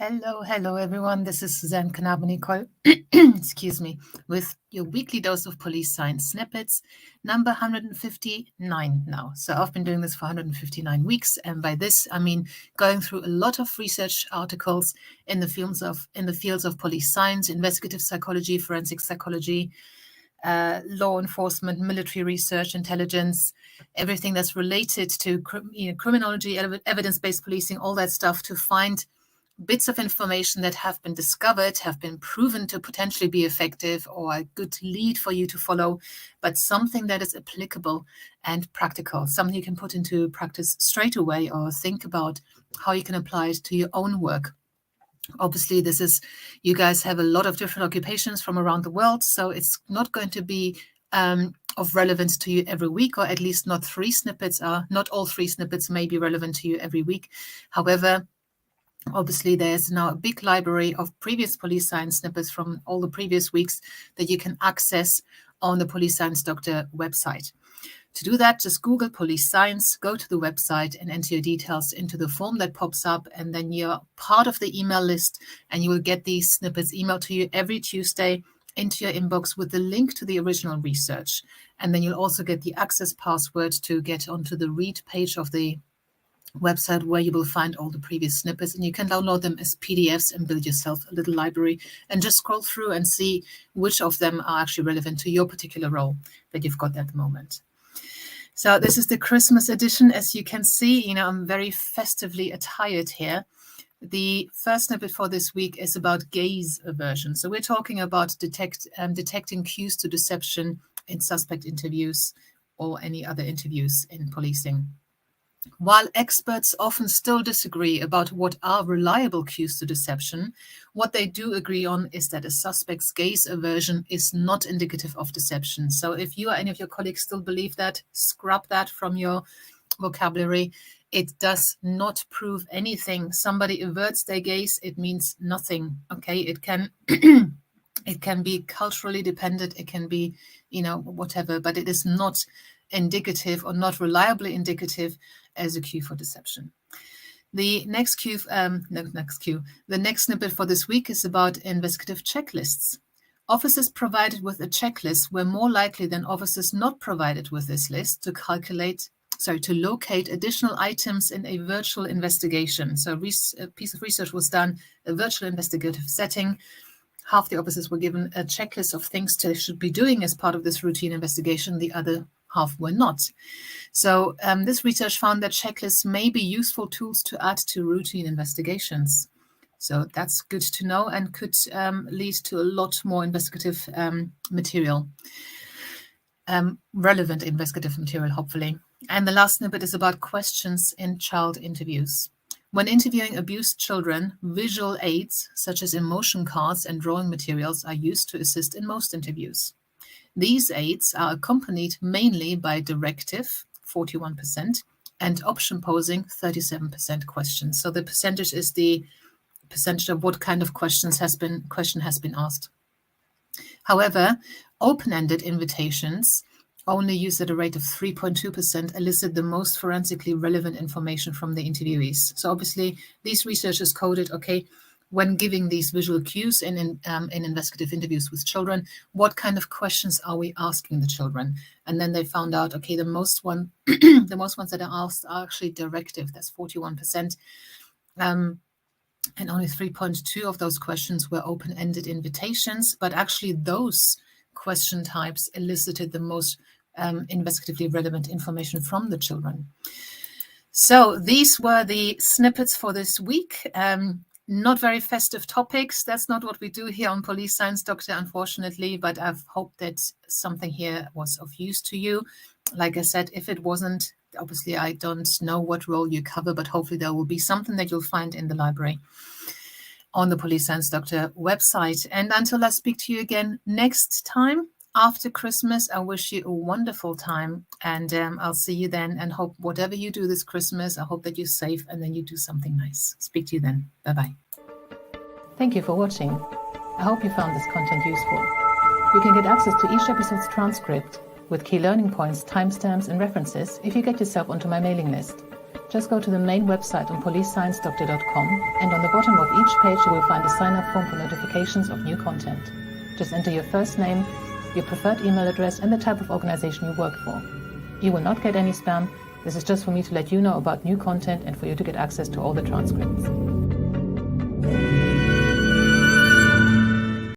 Hello everyone. This is Suzanne Nicole, excuse me, with your weekly dose of police science snippets, number 159 now. So I've been doing this for 159 weeks, and by this I mean going through a lot of research articles in the fields of police science, investigative psychology, forensic psychology, law enforcement, military research, intelligence, everything that's related to criminology, evidence-based policing, all that stuff, to find bits of information that have been discovered, have been proven to potentially be effective or a good lead for you to follow, but something that is applicable and practical, something you can put into practice straight away or think about how you can apply it to your own work. Obviously, you guys have a lot of different occupations from around the world, so it's not going to be of relevance to you every week, or at least not all three snippets may be relevant to you every week. However, obviously, there's now a big library of previous police science snippets from all the previous weeks that you can access on the Police Science Doctor website. To do that, just Google police science, go to the website and enter your details into the form that pops up, and then you're part of the email list, and you will get these snippets emailed to you every Tuesday into your inbox with the link to the original research. And then you'll also get the access password to get onto the read page of the website, where you will find all the previous snippets, and you can download them as PDFs and build yourself a little library and just scroll through and see which of them are actually relevant to your particular role that you've got at the moment. So this is the Christmas edition. As you can see, I'm very festively attired here. The first snippet for this week is about gaze aversion. So we're talking about detecting cues to deception in suspect interviews or any other interviews in policing. While experts often still disagree about what are reliable cues to deception, what they do agree on is that a suspect's gaze aversion is not indicative of deception. So if you or any of your colleagues still believe that, scrub that from your vocabulary. It does not prove anything. Somebody averts their gaze, it means nothing. Okay, it can it can be culturally dependent, it can be, whatever, but it is not indicative or not reliably indicative as a cue for deception. The next snippet for this week is about investigative checklists. Officers provided with a checklist were more likely than officers not provided with this list to locate additional items in a virtual investigation. So a piece of research was done, a virtual investigative setting. Half the officers were given a checklist of things they should be doing as part of this routine investigation. The other half were not. So this research found that checklists may be useful tools to add to routine investigations. So that's good to know and could lead to a lot more investigative material, relevant investigative material, hopefully. And the last snippet is about questions in child interviews. When interviewing abused children, visual aids such as emotion cards and drawing materials are used to assist in most interviews. These aids are accompanied mainly by directive, 41%, and option posing, 37% questions. So the percentage is the percentage of what kind of question has been asked. However, open-ended invitations, only used at a rate of 3.2%, elicit the most forensically relevant information from the interviewees. So obviously, these researchers coded, okay, when giving these visual cues in investigative interviews with children, what kind of questions are we asking the children? And then they found out, okay, the most ones that are asked are actually directive. That's 41%. And only 3.2 of those questions were open-ended invitations, but actually those question types elicited the most investigatively relevant information from the children. So these were the snippets for this week. Not very festive topics. That's not what we do here on Police Science Doctor, unfortunately, but I've hoped that something here was of use to you. Like I said, if it wasn't, obviously I don't know what role you cover, but hopefully there will be something that you'll find in the library on the Police Science Doctor website. And until I speak to you again next time, after Christmas, I wish you a wonderful time, and I'll see you then, and hope whatever you do this Christmas, I hope that you're safe and then you do something nice. Speak to you then. Bye-bye. Thank you for watching. I hope you found this content useful. You can get access to each episode's transcript with key learning points, timestamps, and references if you get yourself onto my mailing list. Just go to the main website on policesciencedoctor.com, and on the bottom of each page you will find a sign-up form for notifications of new content. Just enter your first name, your preferred email address, and the type of organization you work for. You will not get any spam. This is just for me to let you know about new content and for you to get access to all the transcripts.